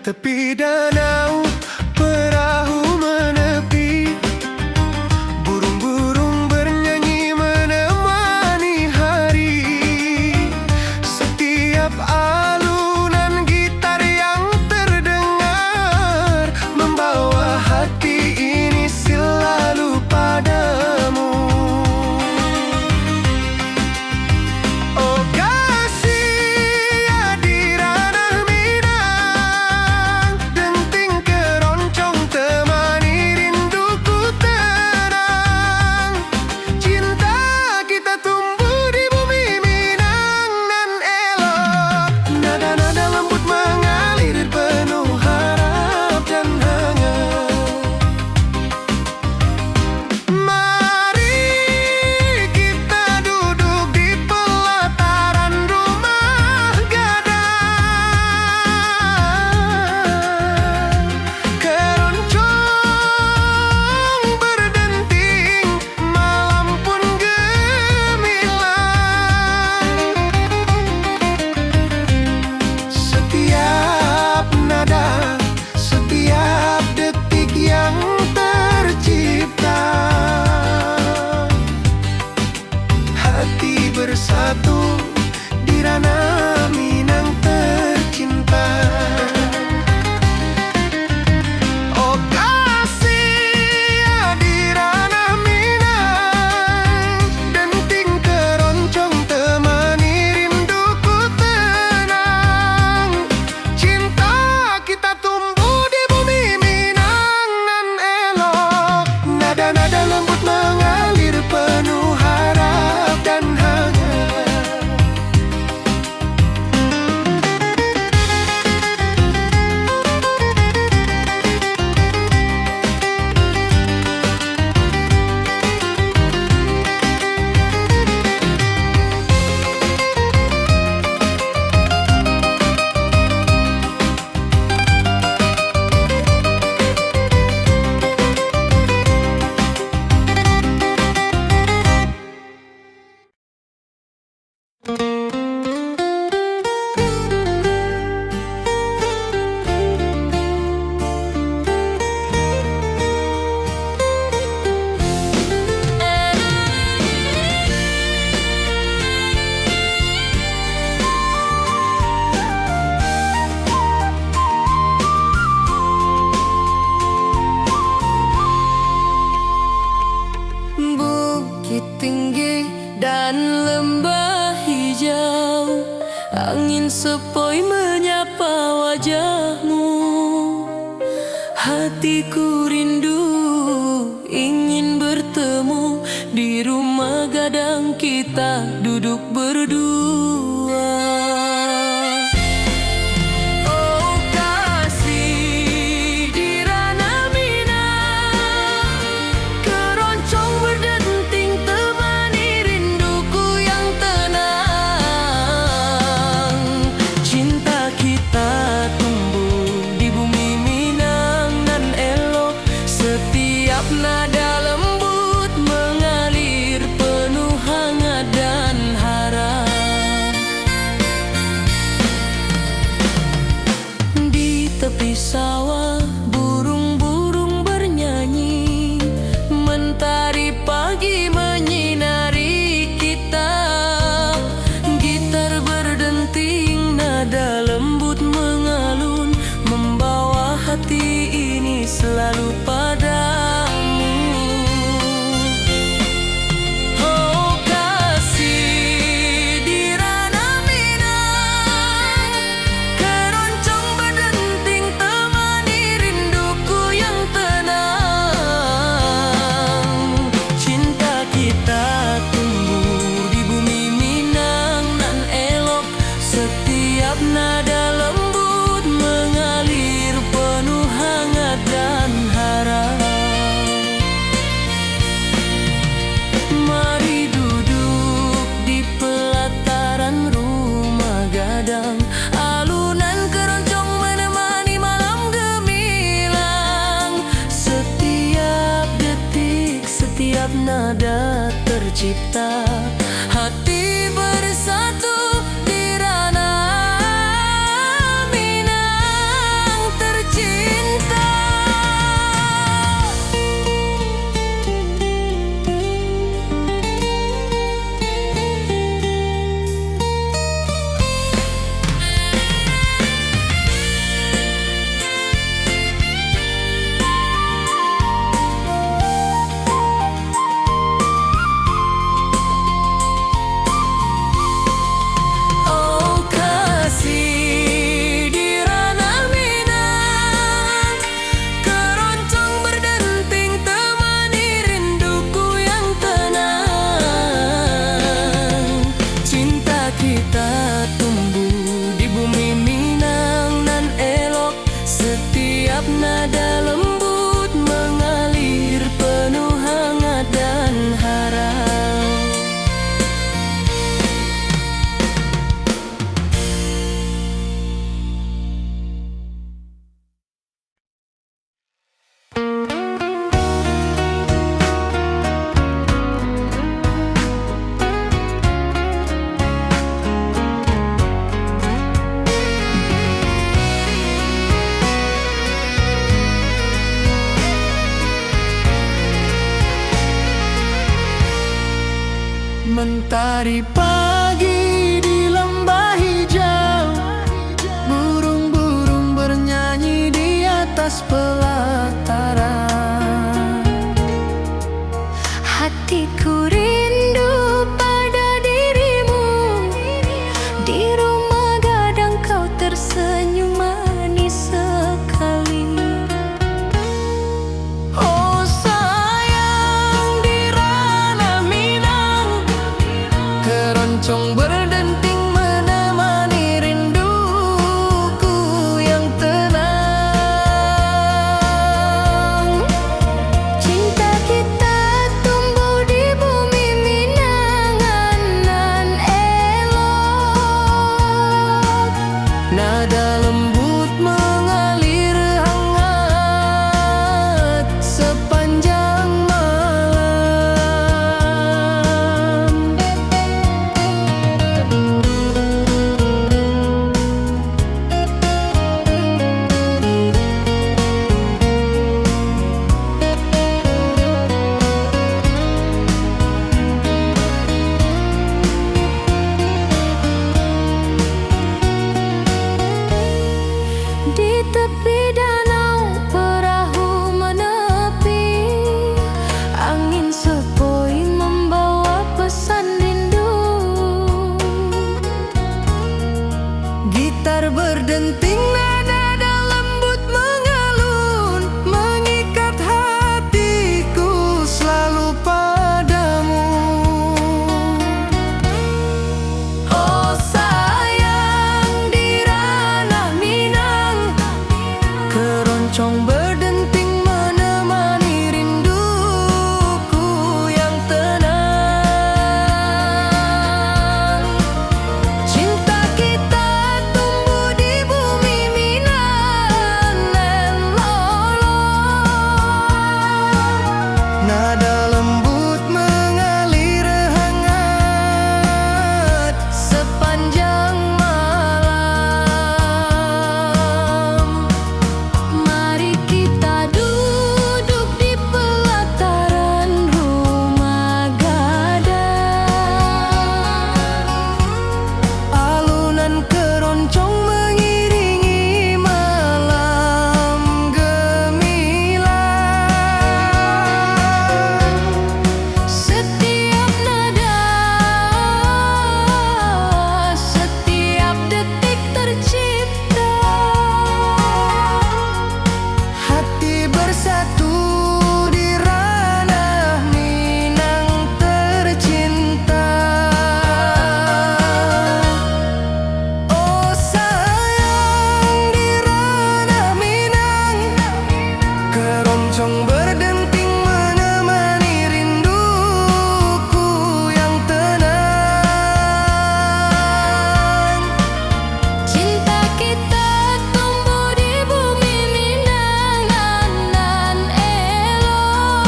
Tepi danau perahu menepi, burung-burung bernyanyi menemani hari. Setiap alunan gitar yang terdengar membawa hati ini selalu padamu. Oh kasih di ranah Minang, denting keroncong temani rinduku tenang. Cinta kita tumbuh di bumi Minang nan elok, nada-nada lembut mengalir penuh harap dan hangat. Mari kita duduk di pelataran rumah gadang. Keroncong berdenting, malam pun gemilang. Setiap nada, setiap detik yang tercipta, hati bersatu di ranah Minang tercinta. Oh kasih di ranah Minang, denting keroncong temani rinduku tenang. Cinta kita tumbuh di bumi Minang nan elok, nada-nada lembut mengalir penuh harap dan hangat. Bukit tinggi dan lembah hijau, angin sepoi menyapa wajahmu. Hatiku rindu ingin bertemu di rumah gadang kita duduk berdua. Oh kasih di ranah Minang, keroncong berdenting temani rinduku yang tenang. Cinta kita tumbuh di bumi Minang nan elok, setiap nada lembut mengalir penuh hangat dan harap. Hari pagi di lembah hijau, burung-burung bernyanyi di atas pelataran. Hatiku rindu pada dirimu, di rumah gadang kau tersenyum manis sekali. Oh sayang, di ranah Minang, keroncong berdenting menemani rinduku yang tenang. Cinta kita tumbuh di bumi Minang nan elok. Nada lembut mengalir hangat sepanjang malam. Di tepi danau perahu menepi, angin sepoi membawa pesan rindu. Gitar berdenting, nada lembut mengalun, mengikat hatiku selalu padamu. Oh sayang, di ranah Minang, keroncong berdenting menemani rinduku yang tenang. Cinta kita tumbuh di bumi Minang nan lolong. Nada lembut mengalir hangat sepanjang malam. Mari kita duduk di pelataran rumah gadang. Alunan keroncong mengiringi malam gemilang. Setiap nada, setiap detik tercipta. Hati bersatu di ranah Minang tercinta. Oh sayang, di ranah Minang, keroncong berdenting menemani rinduku yang tenang. Cinta kita tumbuh di bumi Minang nan elok.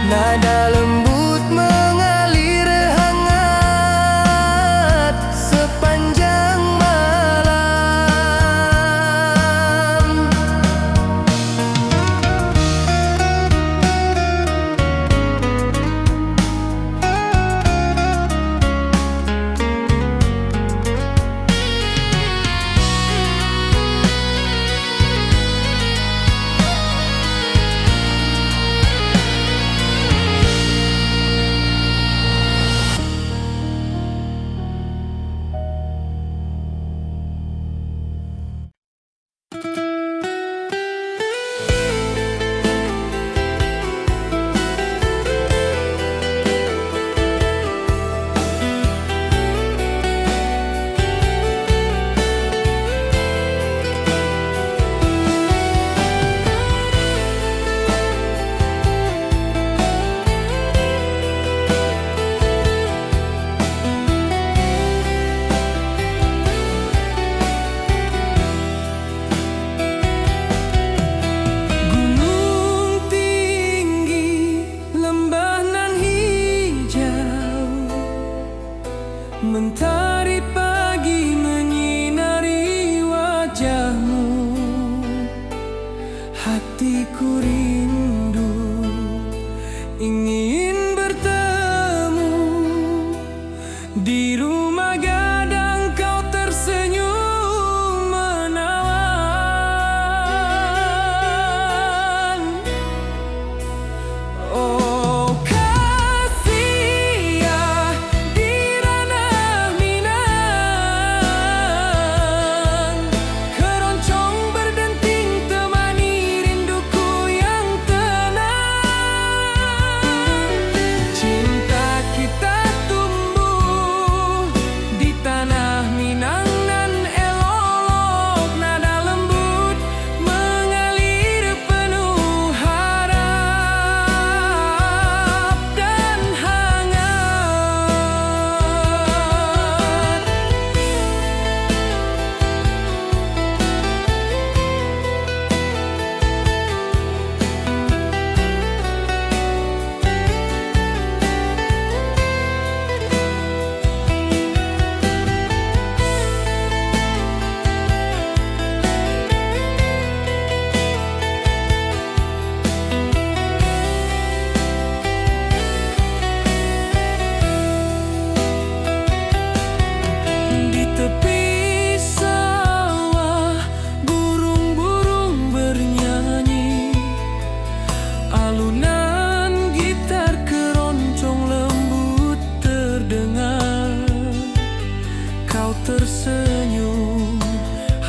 Nada lembut mengalir hangat sepanjang malam. Mentari pagi menyinari wajahmu, hatiku rindu ingin bertemu.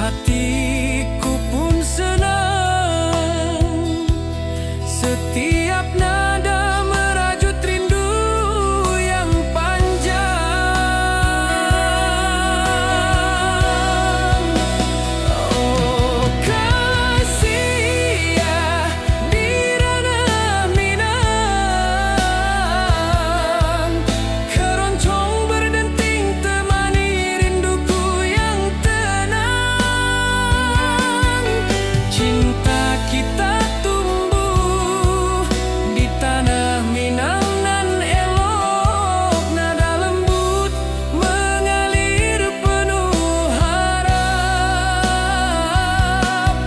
hatiku pun senang. Setiap nada merajut rindu yang panjang. Oh kasih ya di ranah Minang, keroncong berdenting temani rinduku yang tenang. Cinta kita tumbuh di tanah Minang nan elok, nada lembut mengalir penuh harap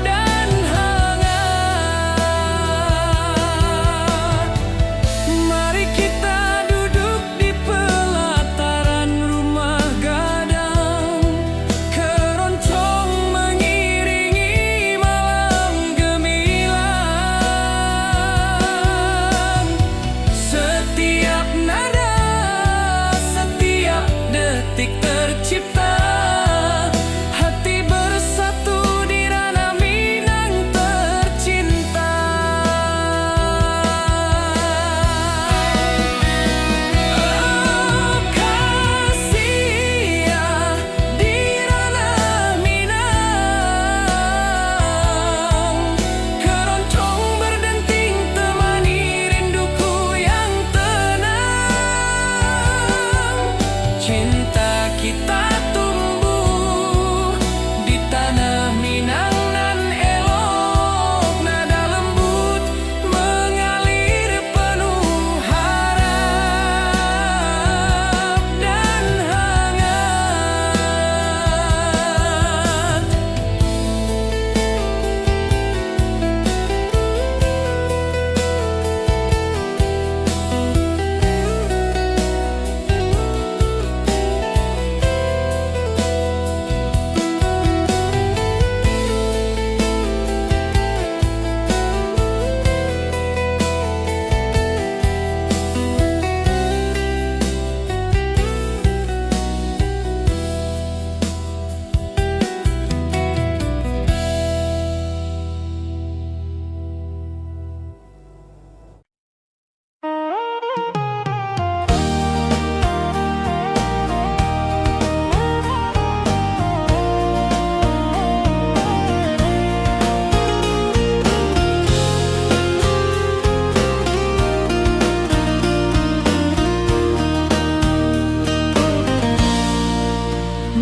dan hangat. Mari kita duduk di pelataran rumah gadang, keroncong mengiringi malam gemilang. Setiap nada, setiap detik tercipta, hati bersatu di ranah Minang tercinta. Oh kasih ya di ranah Minang, keroncong berdenting temani rinduku yang tenang. Cinta kita tumbuh di tanah Minang nan elok, nada lembut mengalir penuh harap dan hangat.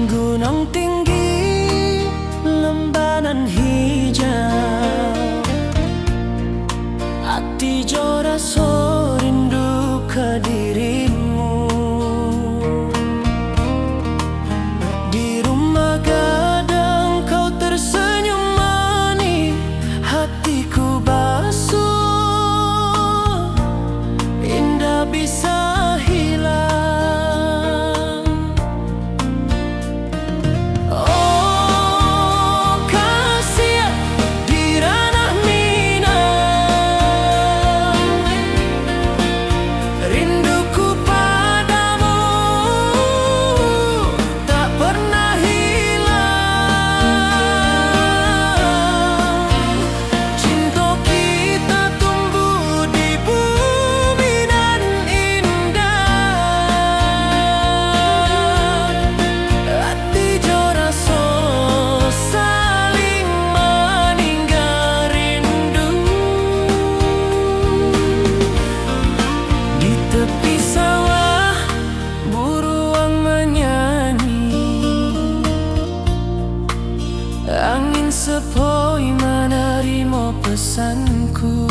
Gunung tinggi, lembanan hijau, hati jora so rindu ke dirimu. Di rumah gadang kau tersenyum manis, hatiku basuh, indah bisa hilang. Oh kasih ya di ranah Minang, rinduku padamu tak pernah hilang. Cinta kita tumbuh di bumi nan indah, hati jora so saling meninggal rindu. Di tepi sawah buruang menyanyi, angin sepoi menerima pesanku.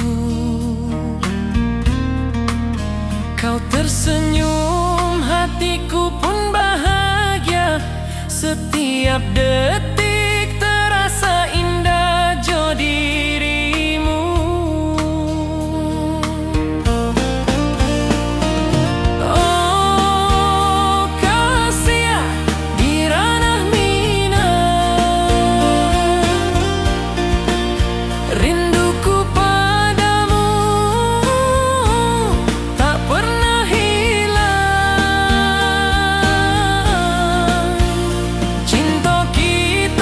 Kau tersenyum, hatiku pun bahagia. Setiap detik terasa indah jo dirimu. Oh kasih ya di ranah Minang, rinduku padamu tak pernah hilang. Cinta kita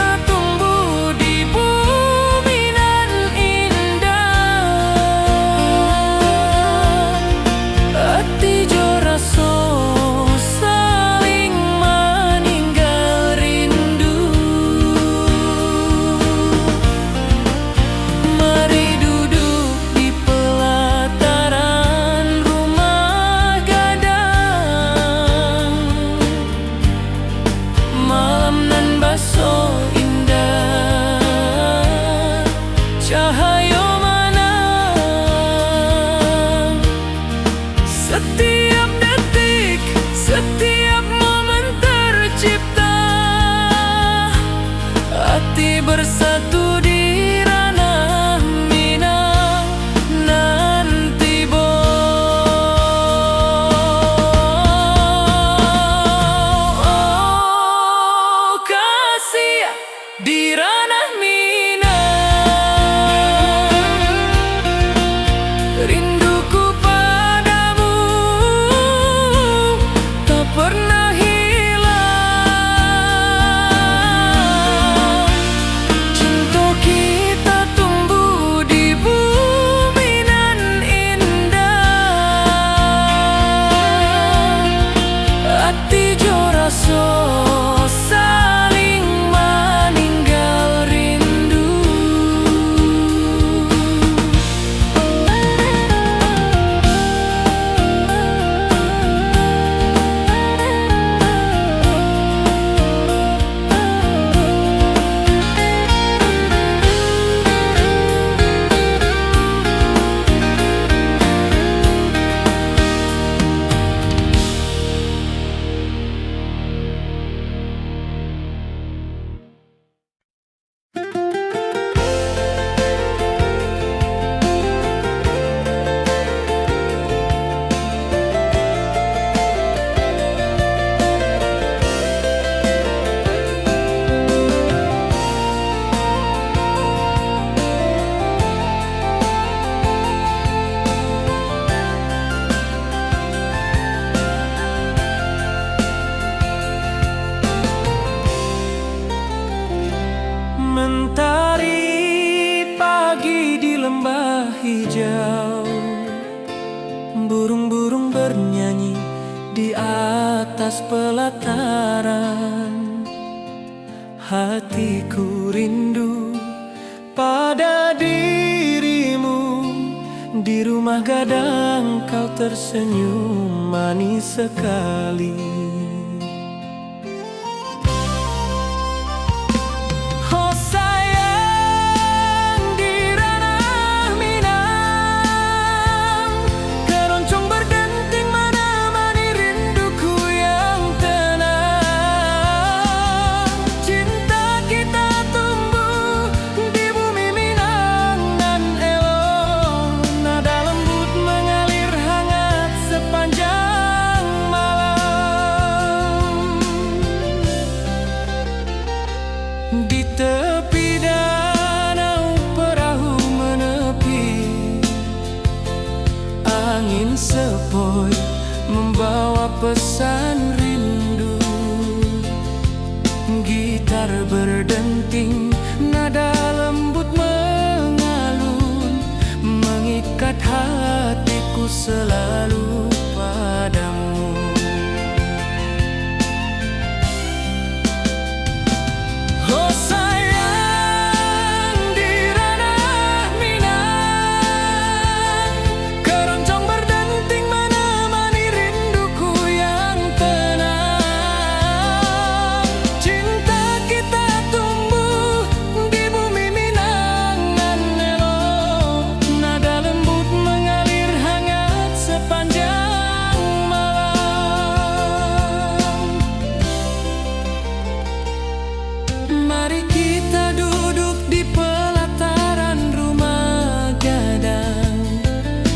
bersatu di ranah Minang nanti kasih di ranah Minang. Rinduku padamu tak pernah hilang. Cinta kita tumbuh di bumi nan indah. Hati jo rasa saling meninggal rindu. Mentari pagi di lembah hijau, burung-burung bernyanyi di atas pelataran. Hatiku rindu pada dirimu, di rumah gadang kau tersenyum manis sekali. Di tepi danau perahu menepi, angin sepoi membawa pesan rindu. Gitar berdenting, nada lembut mengalun, mengikat hatiku selalu padamu. Oh sayang, di ranah Minang, keroncong berdenting menemani rinduku yang tenang. Cinta kita tumbuh di bumi Minang nan elok, nada lembut mengalir hangat sepanjang malam. Mari kita duduk di pelataran rumah gadang,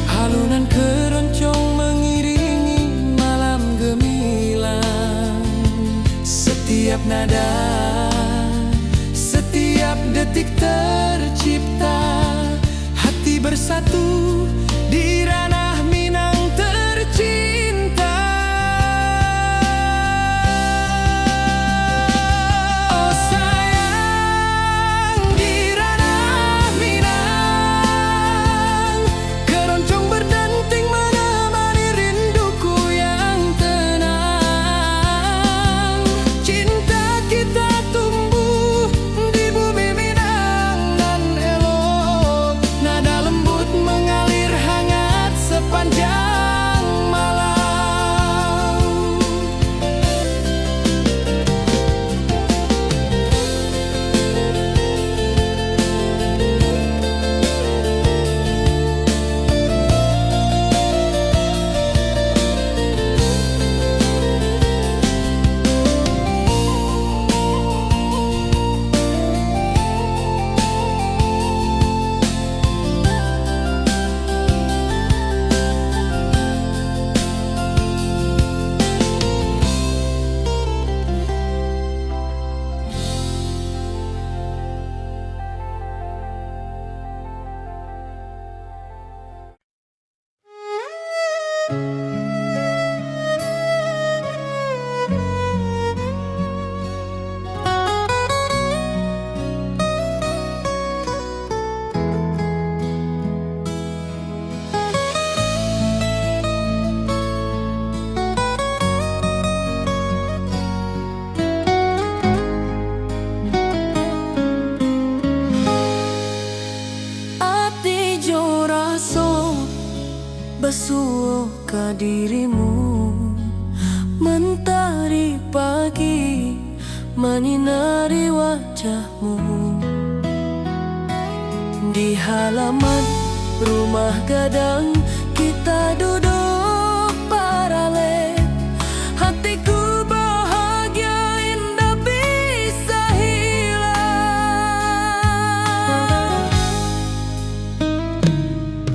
alunan keroncong mengiringi malam gemilang. Setiap nada, setiap detik tercipta, hati bersatu di ranah Minang tercinta. Oh sayang, di ranah Minang, keroncong berdenting menemani rinduku yang tenang. Cinta kita tumbuh di bumi Minang nan elok, nada lembut Di halaman rumah gadang kita duduk paralel. Hatiku bahagia indah bisa hilang.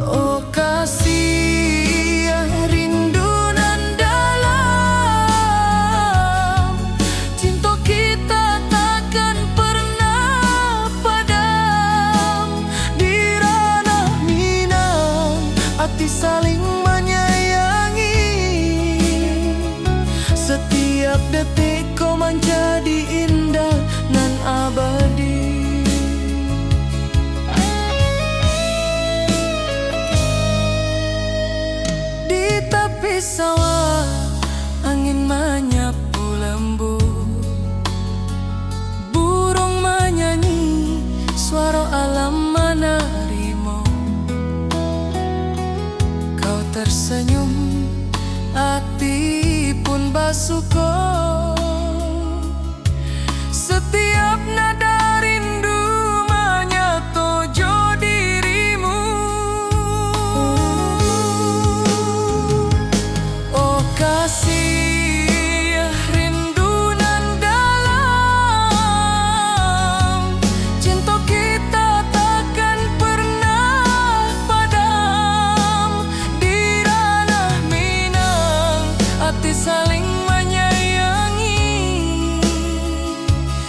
Oh kasih rindu nan dalam, cinta kita takkan pernah padam. Di ranah Minang hati saling menyayangi. Setiap detik kau menjadi indah nan abadi. Di tepi sawah angin menyapu lembut, burung menyanyi, suara alam menerimu. Kau tersenyum, hati pun bersyukur. Setiap nada rindu menyatu dirimu. Oh kasih rindu nan dalam, cinta kita takkan pernah padam. Di ranah Minang hati saling menyayangi.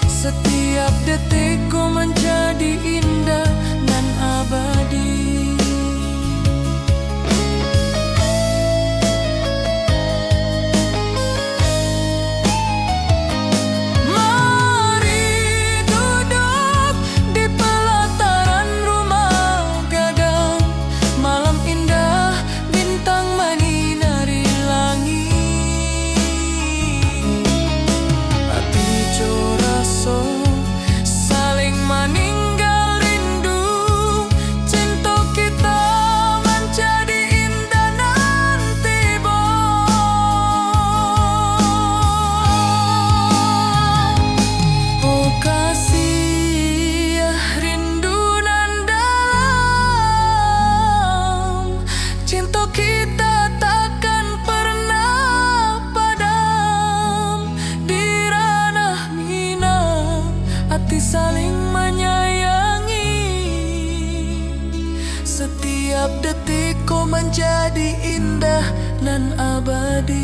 Setiap detik kau menjadi indah dan abadi. Mari duduk di pelataran rumah gadang. Malam indah, bintang menyinari langit. Hati coraso saling meninggal rindu. Cinta kita menjadi indah nanti oh kasih rindu nan dalam, cinta kita takkan pernah padam. Di ranah Minang hati saling menyayangi. Setiap detik kau menjadi indah dan abadi.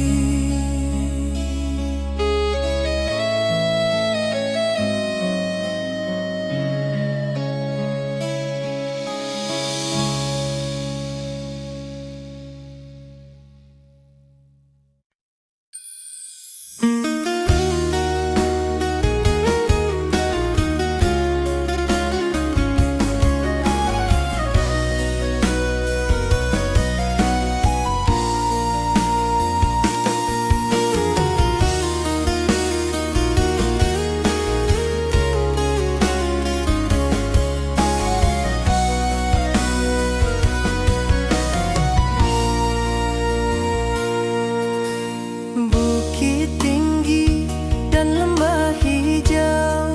Bukit tinggi dan lembah hijau,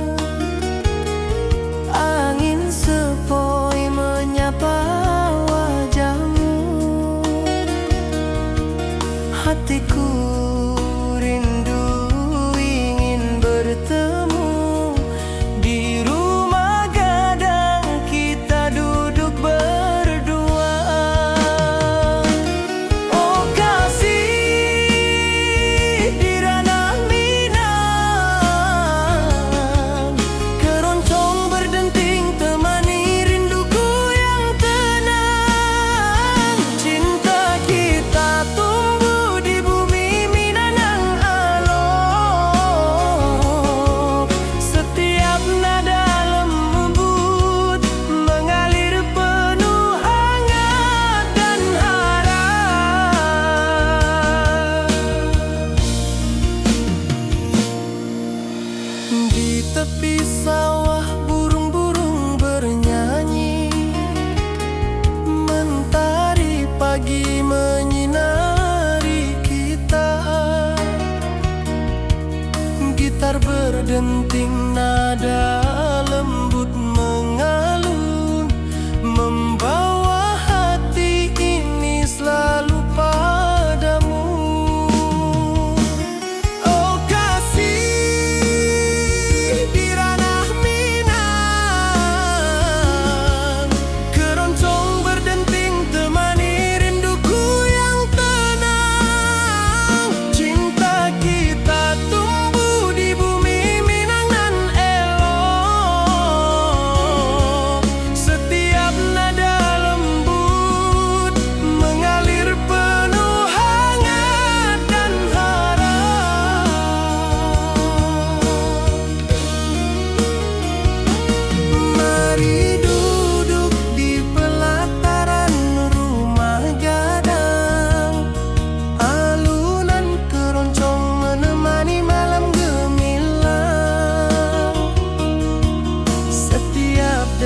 angin sepoi menyapa wajahmu. Hatiku rindu ingin bertemu. Di rumah gadang kita duduk berdua. Oh kasih di ranah Minang, keroncong berdenting temani rinduku yang tenang. Cinta kita tumbuh di bumi Minang alok. Setiap nada lembut mengalir penuh hangat dan harap. Di tepi sawah burung-burung bernyanyi. Mentari pagi menyinari kita. Gitar berdenting nada lembut mengalun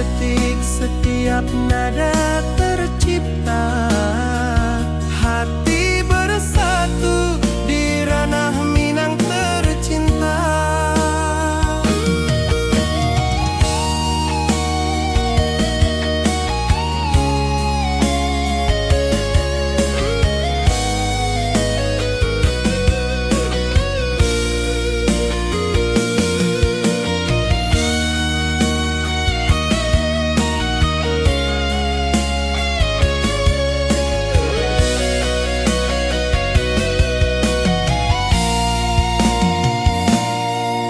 detik, setiap nada tercipta. Hati bersatu di ranah Minang tercinta.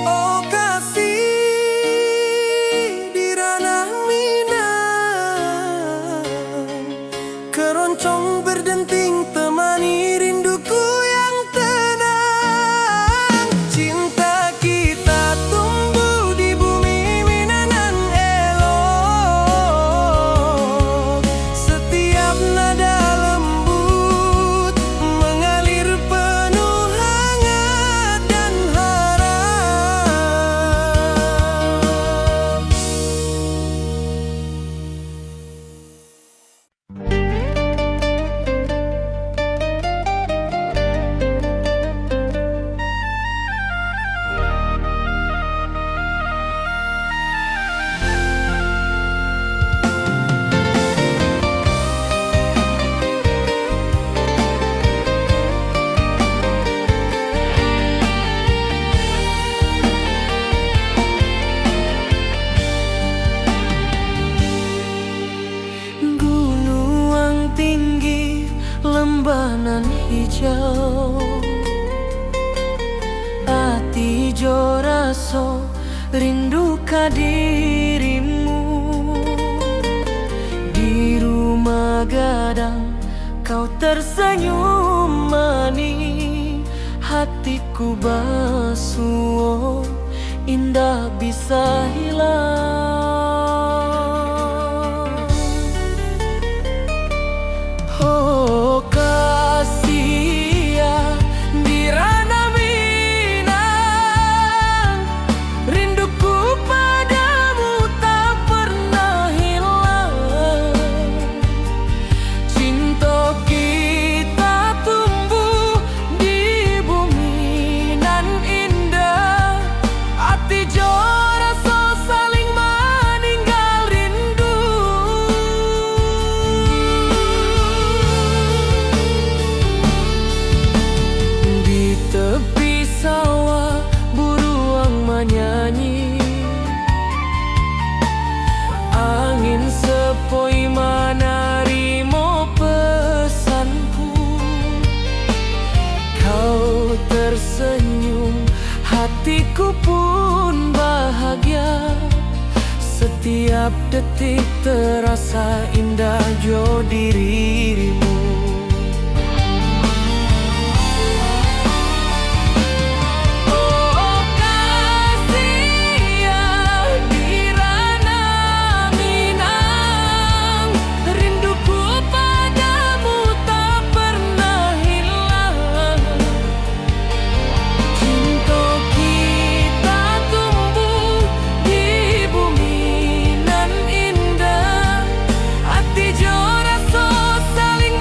Oh kasih di ranah Minang, keroncong berdenting temani rinduku yang tenang. Cinta kita tumbuh di bumi Minang elok. Setiap nada lembut mengalir penuh hangat dan harap. Gunung tinggi, lembah nan hijau, hati jo raso rindu ka dirimu. Di rumah gadang kau tersenyum manis, hatiku basuh indah bisa hilang. Oh kasih ya di ranah Minang, rinduku padamu tak pernah hilang. Cinta kita tumbuh di bumi nan indah, hati jo rasa saling meninggal rindu. Di tepi sawah buruang menyanyi, angin sepoi menarimo pesanku. Kau tersenyum, hatiku pun bahagia. Setiap detik terasa indah jo dirimu. Oh kasih ya di ranah Minang, rinduku padamu tak pernah hilang. Cinta kita tumbuh di bumi nan indah, hati jo rasa saling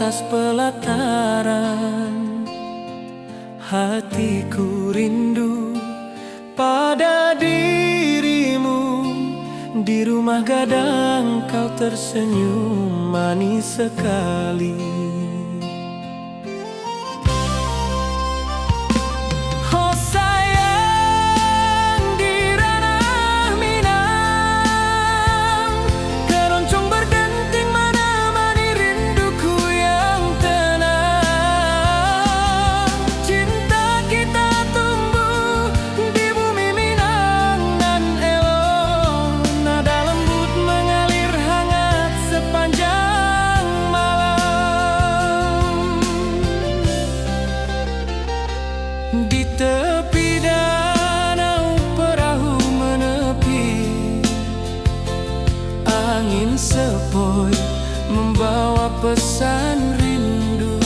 atas pelataran. Hatiku rindu pada dirimu. Di rumah gadang kau tersenyum manis sekali. Oh sayang, di ranah Minang, keroncong berdenting menemani rinduku yang tenang. Cinta kita tumbuh di bumi Minang nan elok, nada lembut mengalir hangat sepanjang malam. Di tepi danau perahu menepi, angin sepoi membawa pesan rindu.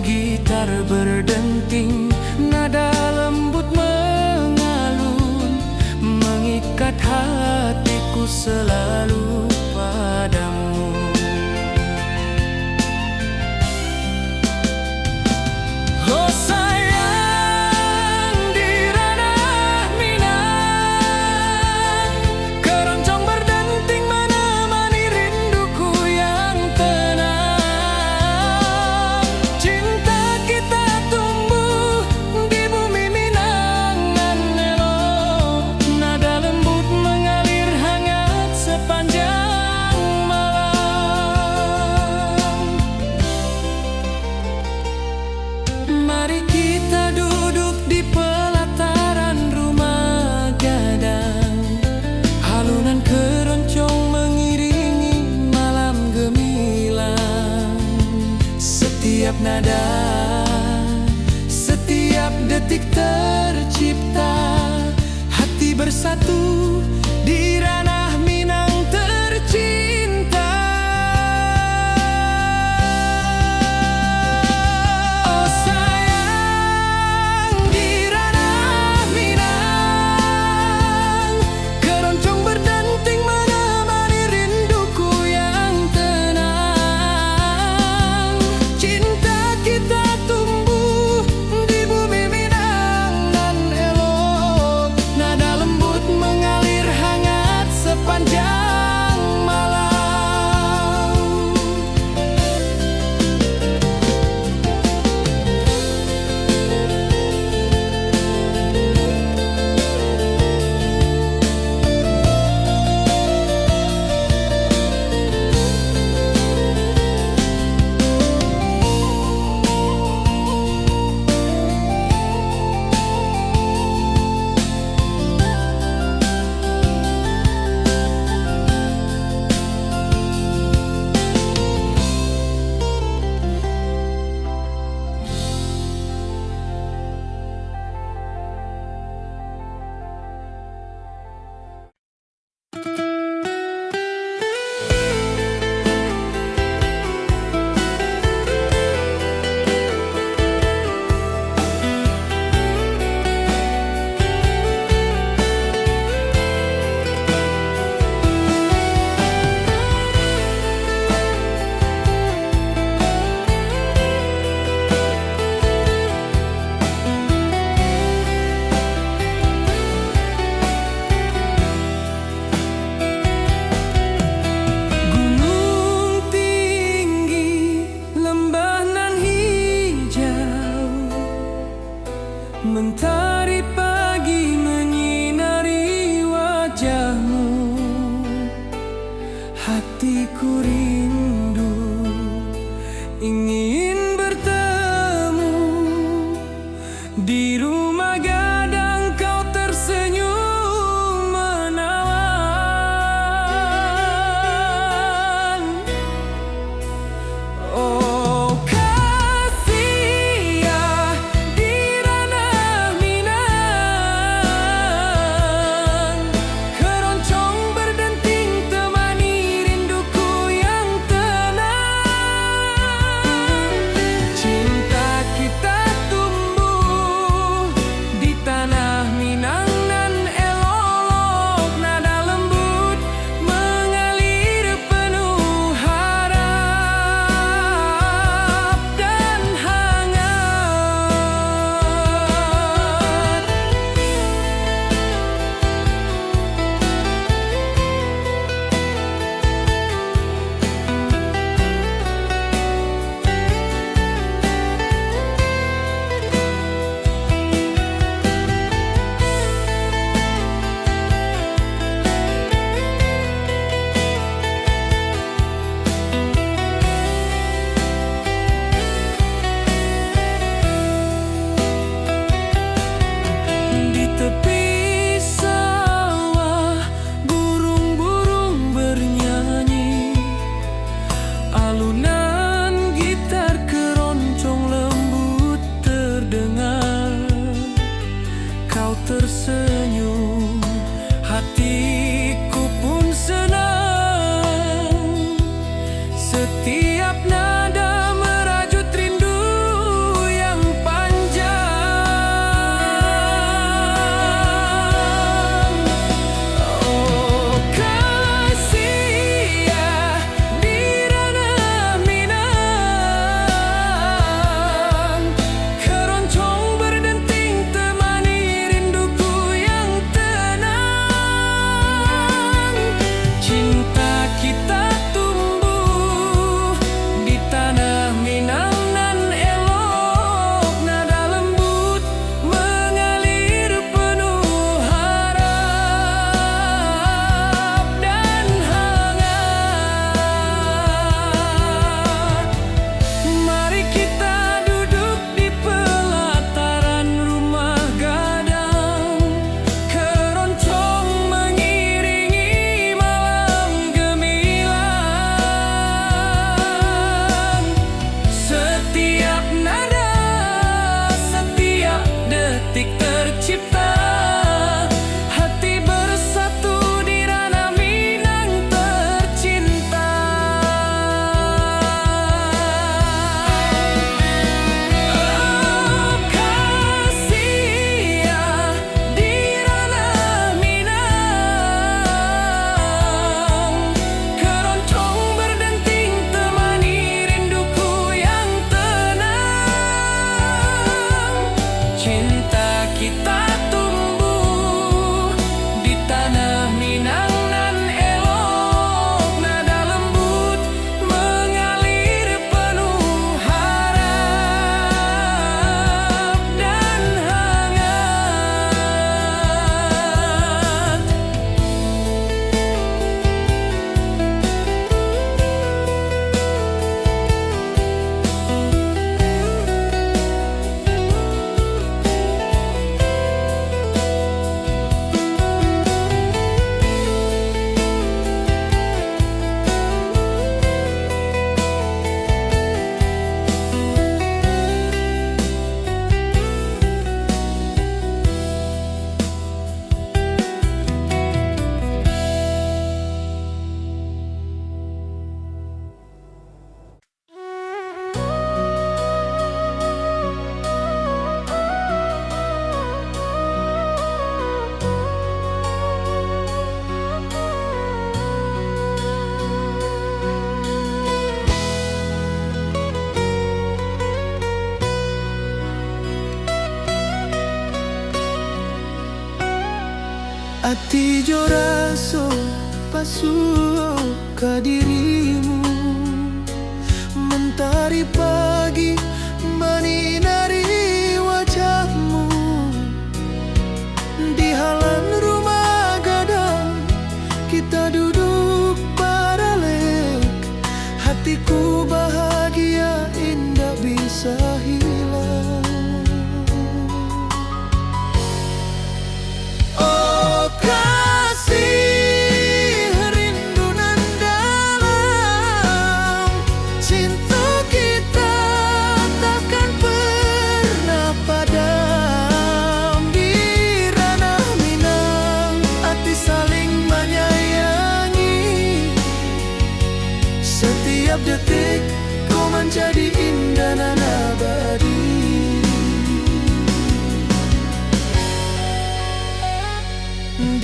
Gitar berdenting, nada lembut mengalun, mengikat hatiku selalu padamu. Oh sayang, di ranah Minang, keroncong berdenting menemani rinduku yang tenang. Cinta kita tumbuh di bumi Minang nan elok, nada lembut mengalir hangat sepanjang malam. Mari kita duduk di pelataran rumah gadang. Alunan keroncong mengiringi malam gemilang. Setiap nada, setiap detik tercipta, hati bersatu di ranah Minang tercinta. Oh sayang, di ranah Minang, keroncong berdenting menemani rinduku yang tenang. Cinta kita tumbuh di bumi Minang nan elok, nada lembut mengalir hangat sepanjang malam. Gunung tinggi, lembah nan hijau, mentari pagi menyinari wajahmu. Hatiku rindu ingin bertemu di rumah gadang, kau tersenyum menawan. Oh kasih ya, di ranah Minang, keroncong berdenting temani rinduku yang tenang. Ati jo raso pasuo ka dirimu, mentari pagi menyinari wajahmu. Di halaman rumah gadang kita duduk paralek, hatiku bahagia indah bisa hilang. Oh kasih rindu nan dalam, cinta kita takkan pernah padam. Di ranah Minang hati saling menyayangi, setiap detik kau menjadi indah dan abadi.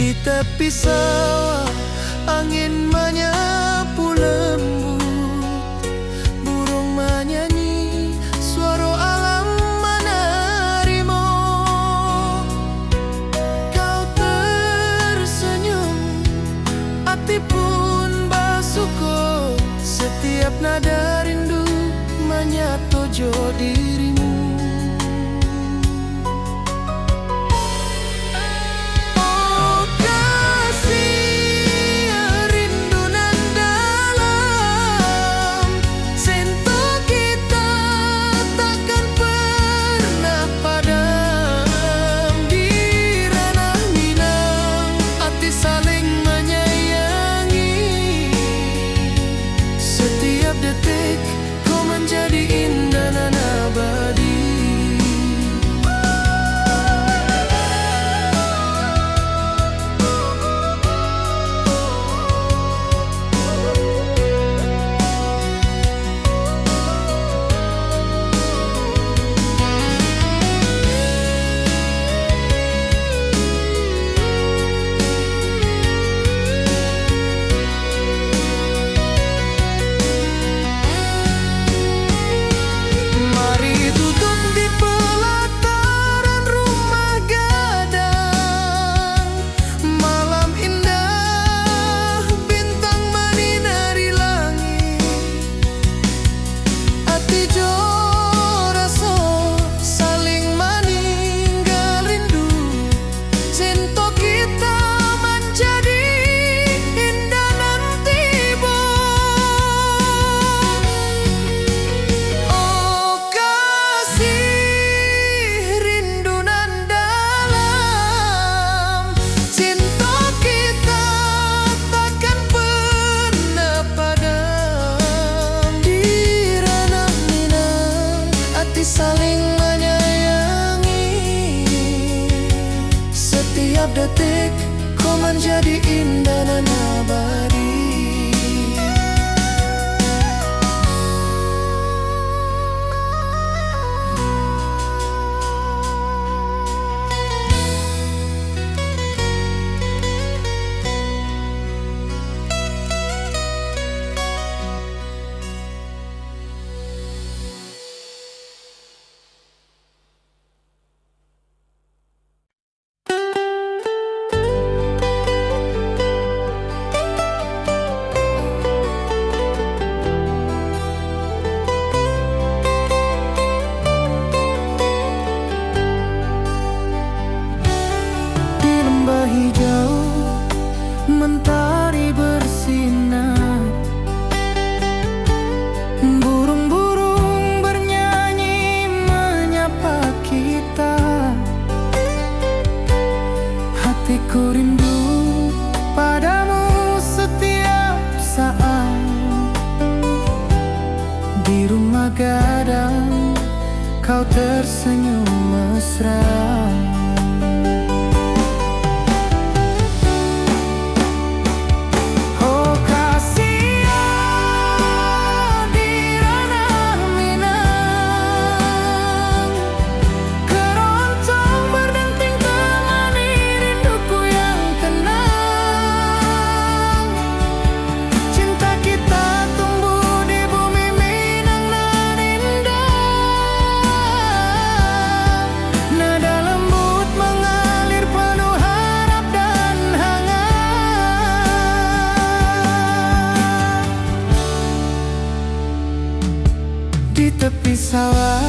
Di tepi sawah angin menyapu lembut, burung menyanyi, suara alam menerima. Kau tersenyum, hati pun bersyukur, setiap nada rindu menyatu jo dirimu. Oh kasih rindu nan dalam, cinta kita takkan pernah padam. Di ranah Minang hati saling menyayangi, setiap detik kau menjadi indah dan abadi. Mari duduk di pelataran rumah gadang, malam indah bintang menyinari langit. Hati jo rasa saling meninggal rindu, cinta kita menjadi indah nan tiba. Oh kasih rindu nan dalam, cinta kita takkan pernah padam. Di ranah Minang hati saling menyayangi, setiap detik kau menjadi indah dan abadi. Di lembah hijau mentari bersinar, burung-burung bernyanyi menyapa kita. Hatiku rindu padamu setiap saat. Di rumah gadang kau tersenyum mesra. Oh kasih di ranah Minang, keroncong berdenting temani rinduku yang tenang. Cinta kita tumbuh di bumi Minang nan indah, nada lembut tepi sawah,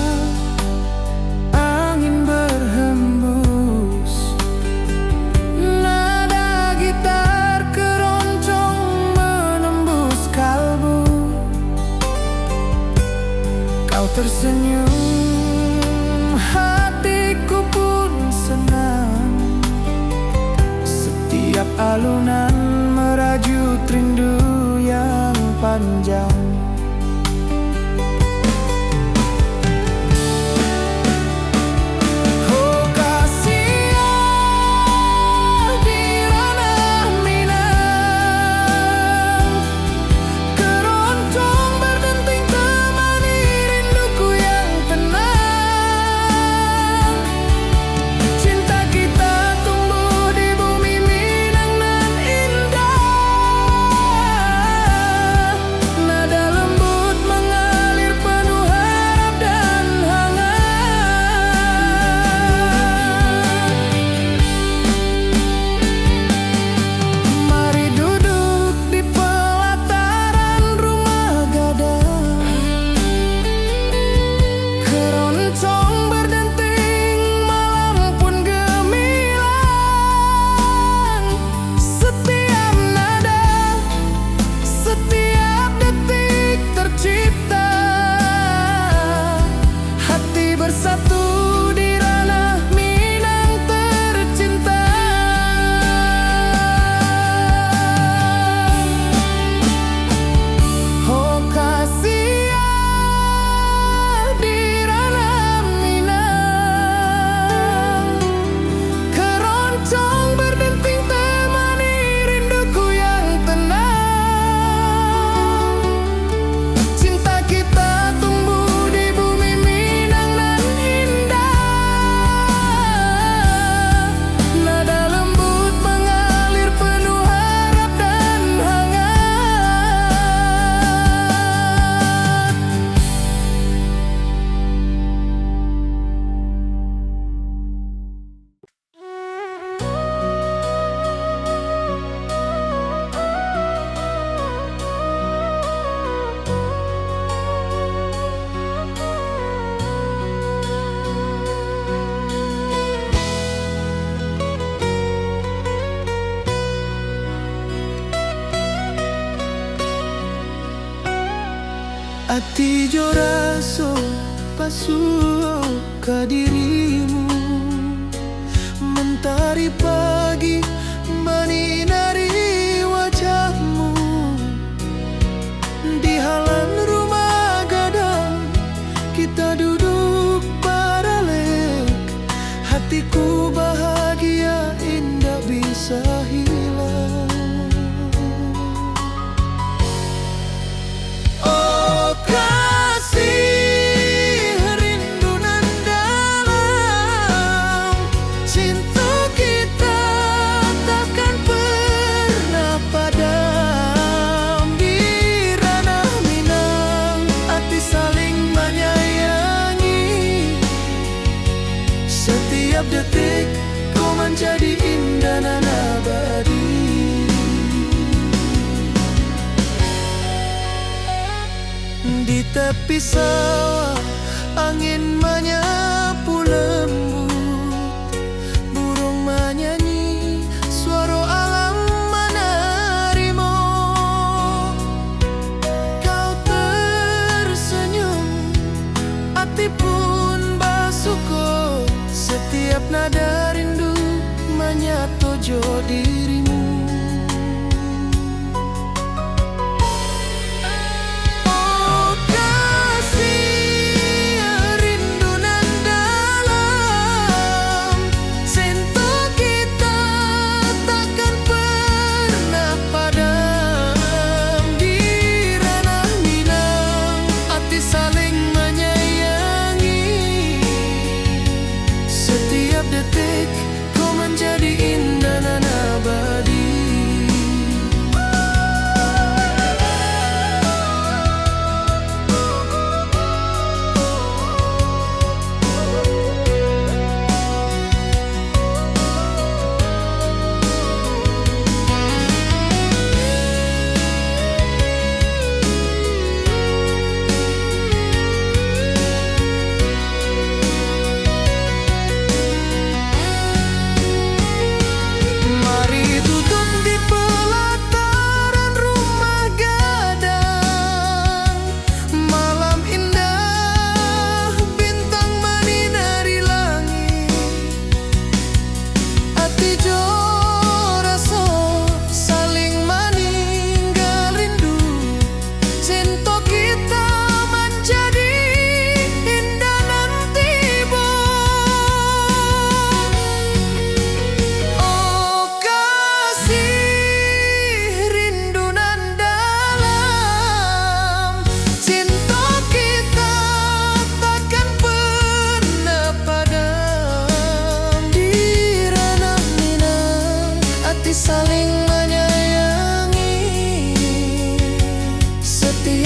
angin berhembus, nada gitar keroncong menembus kalbu. Kau tersenyum, hatiku pun senang. Setiap alunan merajut rindu yang panjang. Ati jo raso pasuo ka dirimu, mentari pagi menyinari wajahmu. Di halaman rumah gadang kita duduk paralel, hatiku bahagia indah bisa hilang. Setiap detik kau menjadi indah dan abadi. Di tepi sawah angin menyapu lembut, burung menyanyi, suara alam menerimu. Kau tersenyum, hati pun bersyukur. Setiap nada rindu menyatu jo dirimu. Oh kasih rindu nan dalam, sentuh kita takkan pernah padam. Di ranah Minang hati saling menyayangi. Setiap detik kau menjadi indah dan abadi.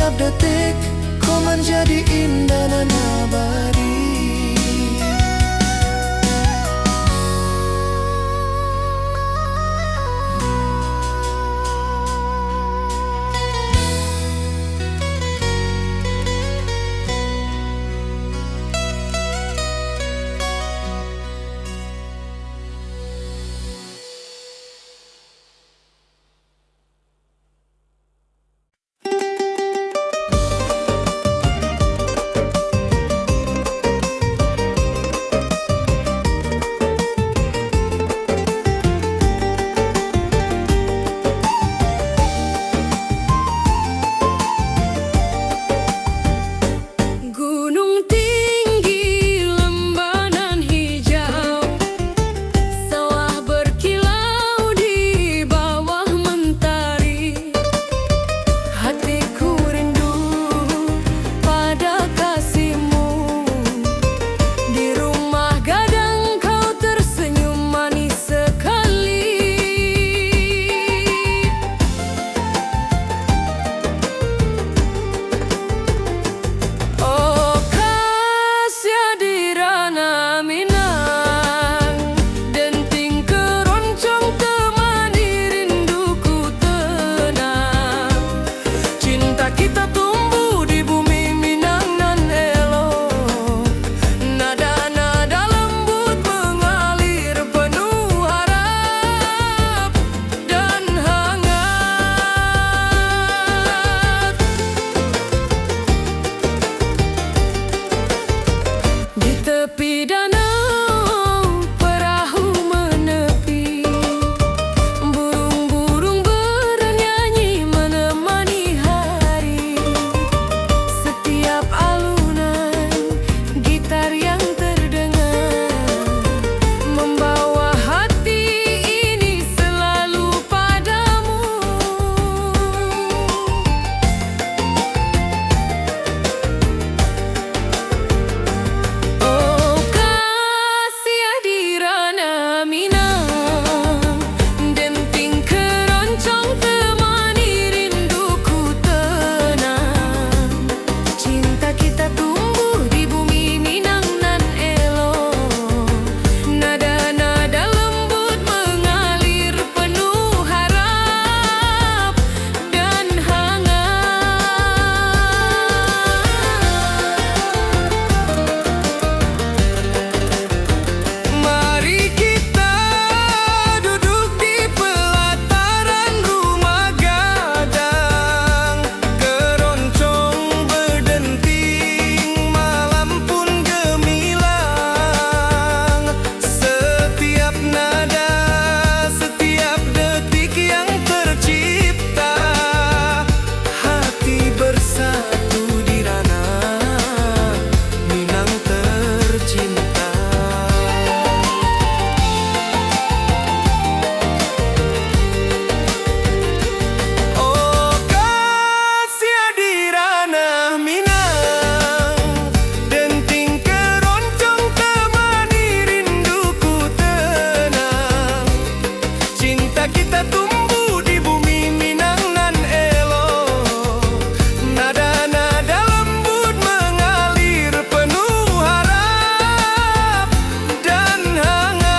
Setiap detik kau menjadi indah dan abadi. Gunung tinggi, lembah nan hijau, sawah berkilau di bawah mentari. Hatiku rindu pada kasihmu, di rumah gadang kau tersenyum manis sekali. Oh kasih di ranah Minang, denting keroncong temani rinduku tenang. Cinta kita tumbuh di bumi Minang nan elok, nada-nada lembut mengalir penuh harap dan hangat. Di tepi danau perahu menepi, burung-burung bernyanyi menemani hari. Setiap alunan gitar yang terdengar membawa hati ini selalu padamu. Oh kasih di ranah Minang, denting keroncong temani rinduku tenang. Cinta kita tumbuh di bumi Minang nan elok, nada-nada lembut mengalir penuh harap dan hangat. Mari kita duduk di pelataran rumah gadang. Keroncong berdenting, malam pun gemilang. Setiap nada, setiap detik yang tercipta, hati bersatu di ranah Minang tercinta. Oh kasih di ranah Minang, denting keroncong temani rinduku tenang. Cinta kita tumbuh di bumi Minang nan elok, nada-nada lembut mengalir penuh harap dan hangat.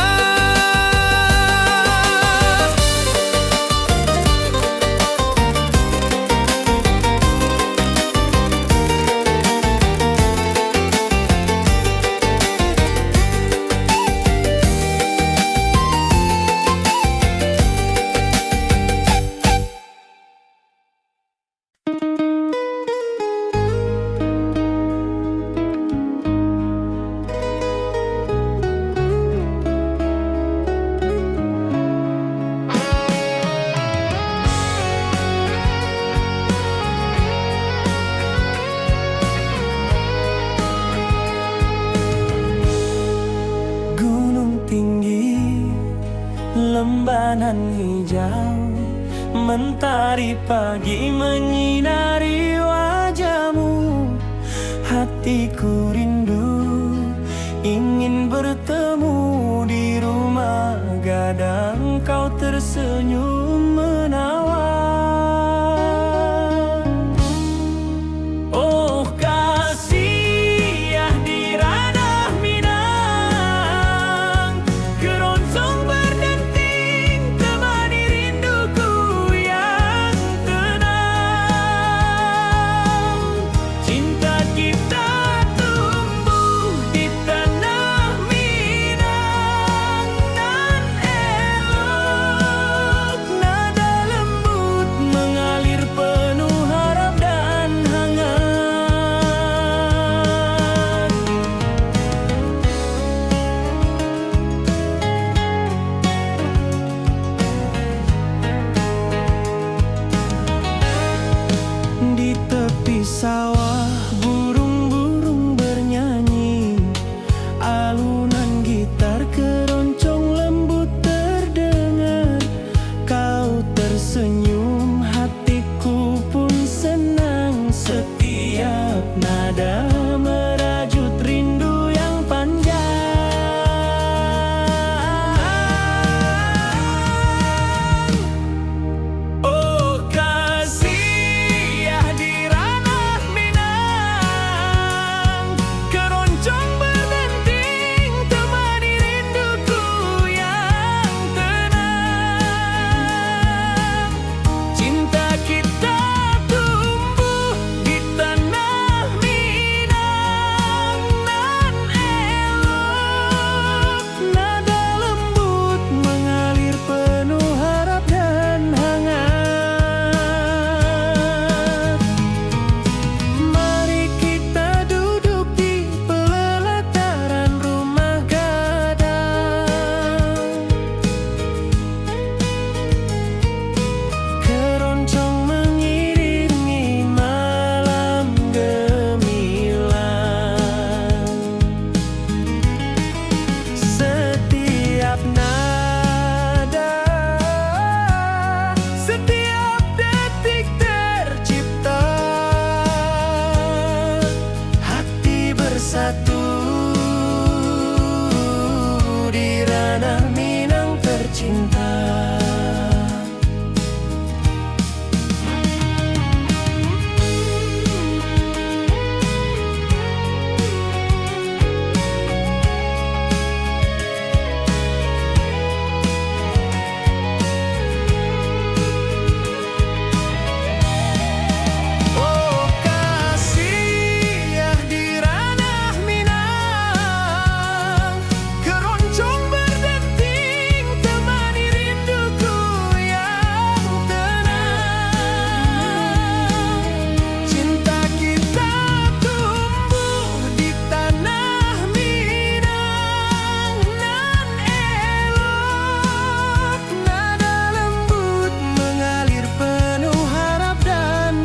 Gunung tinggi, lembah nan hijau, mentari pagi menyinari wajahmu. Hatiku rindu ingin bertemu di rumah gadang, kau tersenyum menawan. sawah burung-burung bernyanyi, alunan gitar keroncong lembut terdengar. Kau tersenyum, hatiku pun senang. Setiap nada merajut rindu yang panjang. Oh kasih ya di ranah Minang, keroncong berdenting temani rinduku yang tenang. Cinta kita tumbuh di tanah Minang nan elok, nada lembut mengalir penuh harap dan hangat. Mari kita duduk di pelataran rumah gadang, keroncong mengiringi malam gemilang. Setiap nada, setiap detik tercipta, hati bersatu di ranah Minang tercinta. Oh kasih ya di ranah Minang, keroncong berdenting temani rinduku yang tenang. Cinta kita tumbuh di tanah Minang nan elok, nada lembut mengalir penuh harap dan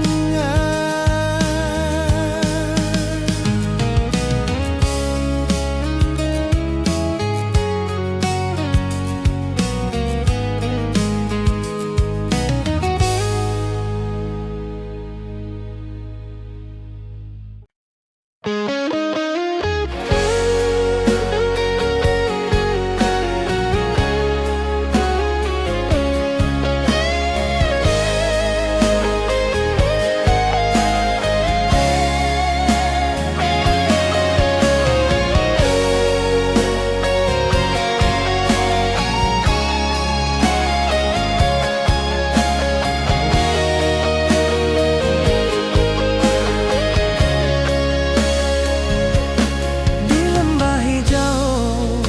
di lembah hijau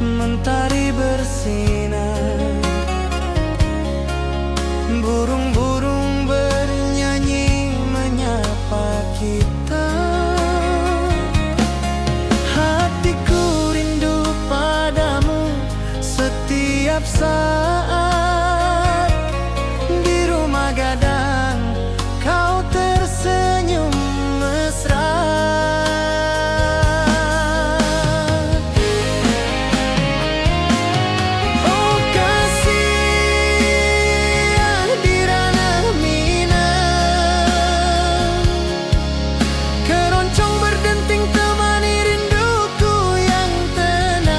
mentari bersinar, burung-burung bernyanyi menyapa kita. Hatiku rindu padamu setiap saat. Di rumah gadang kau tersenyum mesra. Oh kasih ya di ranah Minang, keroncong berdenting temani rinduku yang tenang.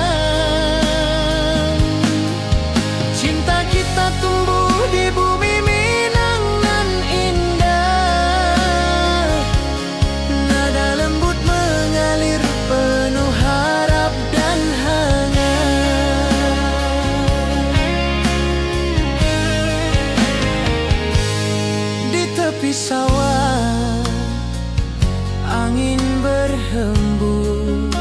Cinta kita tumbuh di bumi Minang nan indah, nada lembut mengalir penuh harap dan hangat. Di tepi sawah angin berhembus,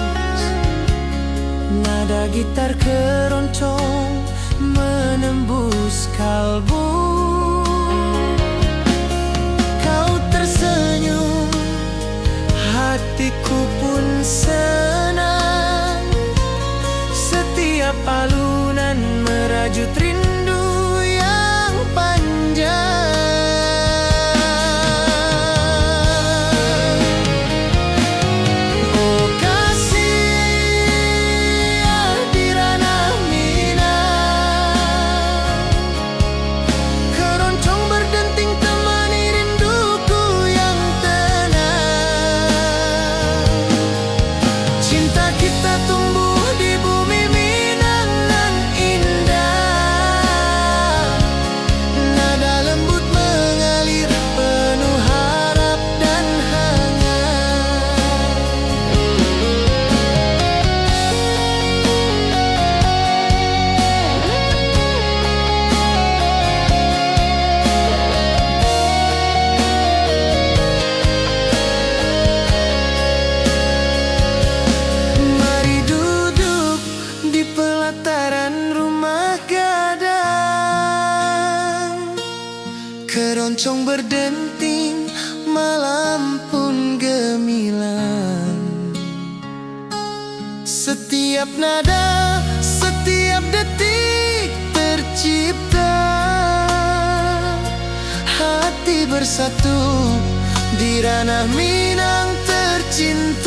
nada gitar keroncong menembus kalbu. Kau tersenyum, hatiku pun senang. Setiap alunan merajut rindu yang panjang. ampun gemilang. Setiap nada, setiap detik tercipta, hati bersatu di ranah Minang tercinta.